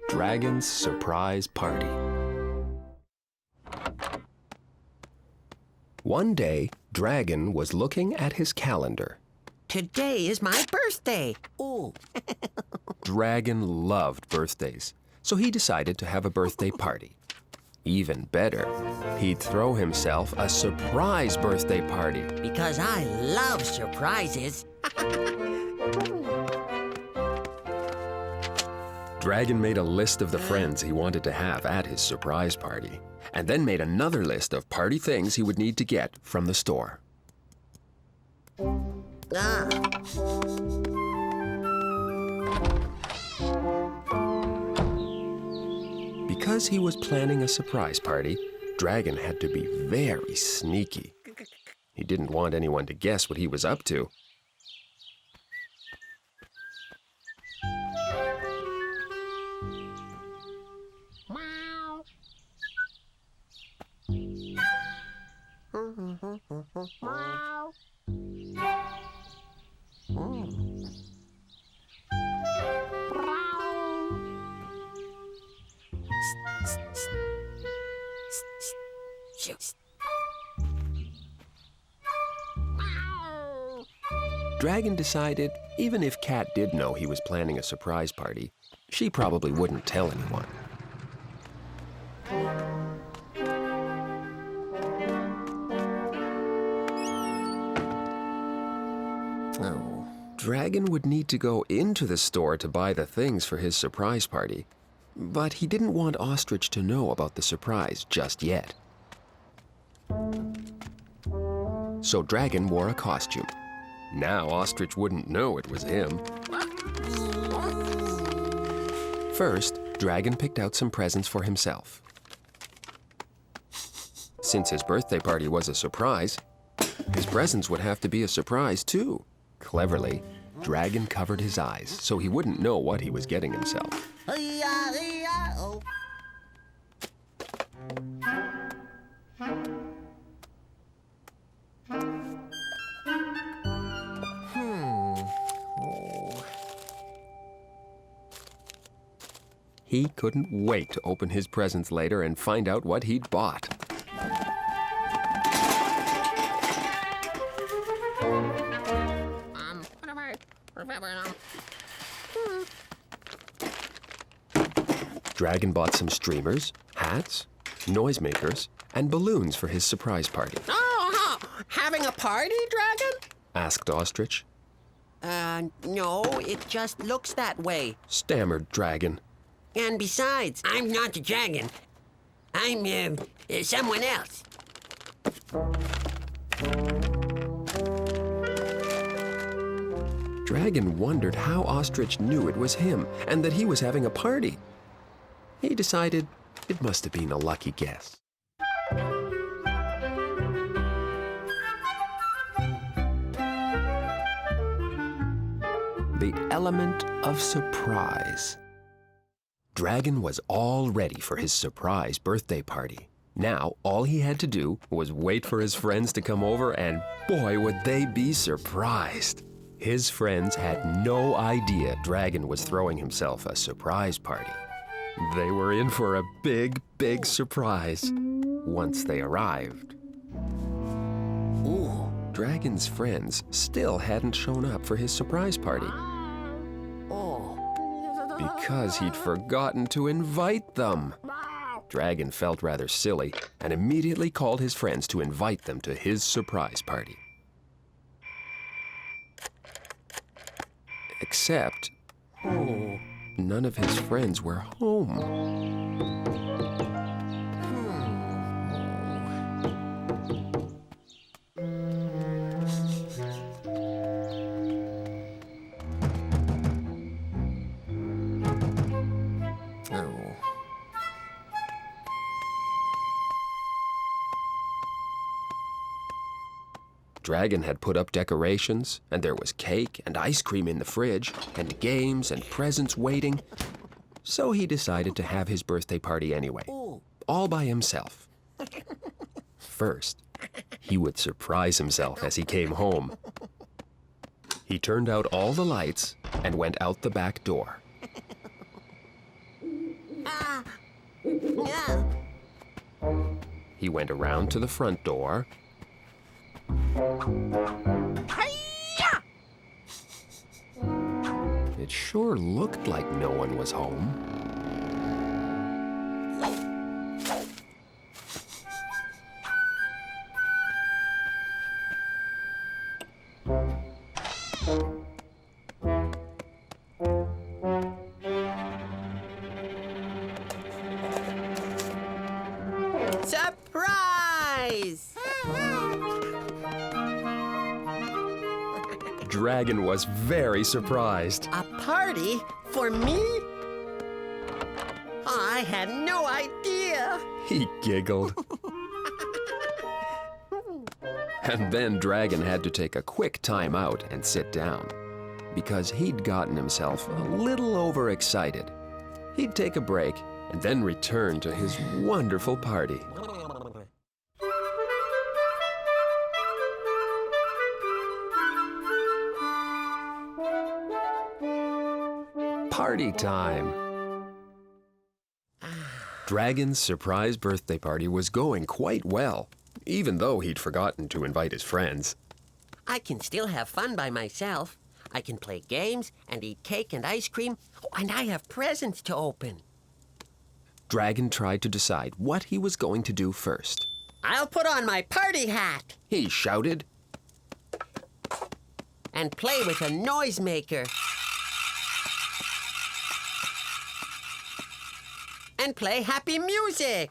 Dragon's surprise party. One day, Dragon was looking at his calendar. Today is my birthday. Ooh. Dragon loved birthdays, so he decided to have a birthday party. Even better, he'd throw himself a surprise birthday party. Because I love surprises. Dragon made a list of the friends he wanted to have at his surprise party, and then made another list of party things he would need to get from the store. Because he was planning a surprise party, Dragon had to be very sneaky. He didn't want anyone to guess what he was up to. Dragon decided even if Cat did know he was planning a surprise party, she probably wouldn't tell anyone. Oh. Dragon would need to go into the store to buy the things for his surprise party, but he didn't want Ostrich to know about the surprise just yet. So Dragon wore a costume. Now Ostrich wouldn't know it was him. First, Dragon picked out some presents for himself. Since his birthday party was a surprise, his presents would have to be a surprise too. Cleverly, Dragon covered his eyes so he wouldn't know what he was getting himself. He couldn't wait to open his presents later and find out what he'd bought. Dragon bought some streamers, hats, noisemakers, and balloons for his surprise party. Oh, having a party, Dragon? Asked Ostrich. No, it just looks that way. Stammered Dragon. And besides, I'm not the dragon. I'm, someone else. Dragon wondered how Ostrich knew it was him and that he was having a party. He decided it must have been a lucky guess. The element of surprise. Dragon was all ready for his surprise birthday party. Now, all he had to do was wait for his friends to come over, and boy, would they be surprised. His friends had no idea Dragon was throwing himself a surprise party. They were in for a big, big surprise once they arrived. Ooh, Dragon's friends still hadn't shown up for his surprise party. Because he'd forgotten to invite them. Dragon felt rather silly and immediately called his friends to invite them to his surprise party. Except, none of his friends were home. Dragon had put up decorations, and there was cake and ice cream in the fridge, and games and presents waiting. So he decided to have his birthday party anyway, all by himself. First, he would surprise himself as he came home. He turned out all the lights and went out the back door. He went around to the front door. It sure looked like no one was home. Surprise! Dragon was very surprised. A party for me? I had no idea. He giggled. And then Dragon had to take a quick time out and sit down, because he'd gotten himself a little overexcited. He'd take a break and then return to his wonderful party. Party time! Dragon's surprise birthday party was going quite well, even though he'd forgotten to invite his friends. I can still have fun by myself. I can play games and eat cake and ice cream. Oh, and I have presents to open. Dragon tried to decide what he was going to do first. I'll put on my party hat He shouted. and play with a noisemaker. And play happy music.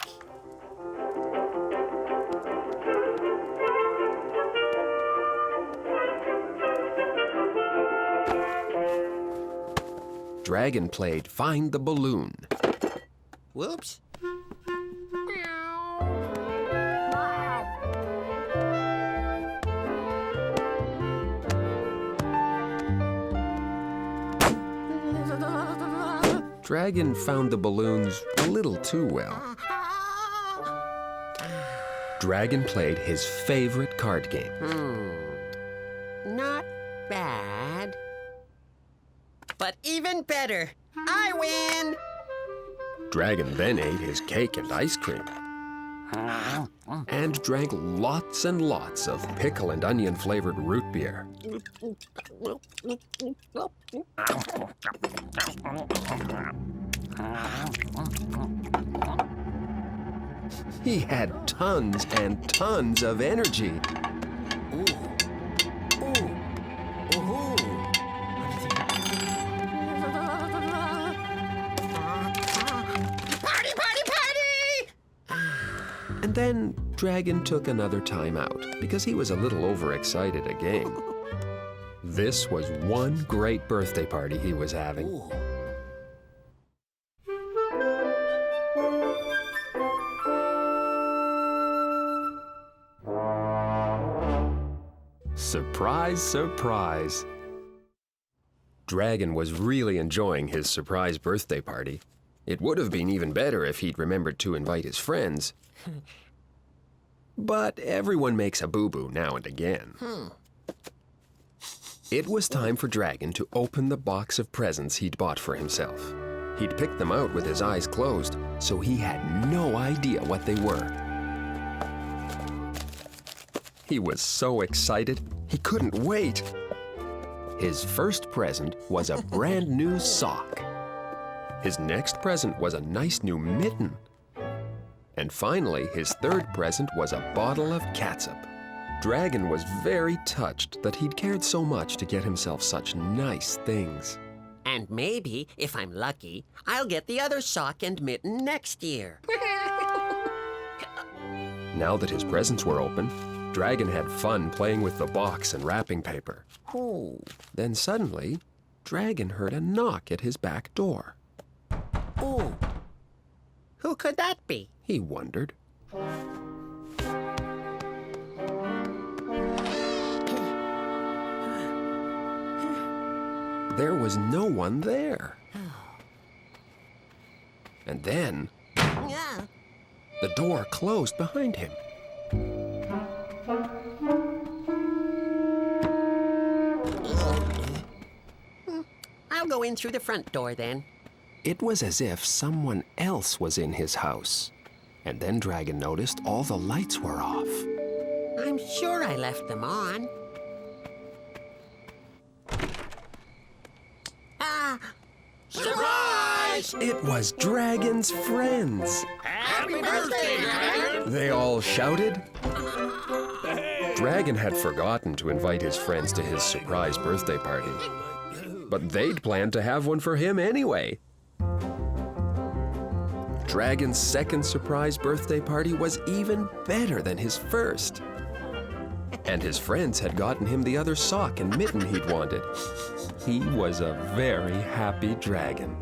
Dragon played Find the Balloon. Whoops. Dragon found the balloons a little too well. Dragon played his favorite card game. Not bad. But even better, I win! Dragon then ate his cake and ice cream. And drank lots and lots of pickle and onion flavored root beer. He had tons and tons of energy. Party, party, party! And then Dragon took another time out because he was a little overexcited again. This was one great birthday party he was having. Surprise, surprise. Dragon was really enjoying his surprise birthday party. It would have been even better if he'd remembered to invite his friends. But everyone makes a boo-boo now and again. It was time for Dragon to open the box of presents he'd bought for himself. He'd picked them out with his eyes closed, so he had no idea what they were. He was so excited, he couldn't wait. His first present was a brand new sock. His next present was a nice new mitten. And finally, his third present was a bottle of catsup. Dragon was very touched that he'd cared so much to get himself such nice things. And maybe, if I'm lucky, I'll get the other sock and mitten next year. Now that his presents were open, Dragon had fun playing with the box and wrapping paper. Then suddenly, Dragon heard a knock at his back door. Ooh. Who could that be? He wondered. there was no one there. And then Yeah. the door closed behind him. I'll go in through the front door then. It was as if someone else was in his house. And then Dragon noticed all the lights were off. I'm sure I left them on. Ah! Surprise! It was Dragon's friends. Happy birthday, Dragon! They all shouted. Dragon had forgotten to invite his friends to his surprise birthday party. But they'd planned to have one for him anyway. Dragon's second surprise birthday party was even better than his first. And his friends had gotten him the other sock and mitten he'd wanted. He was a very happy dragon.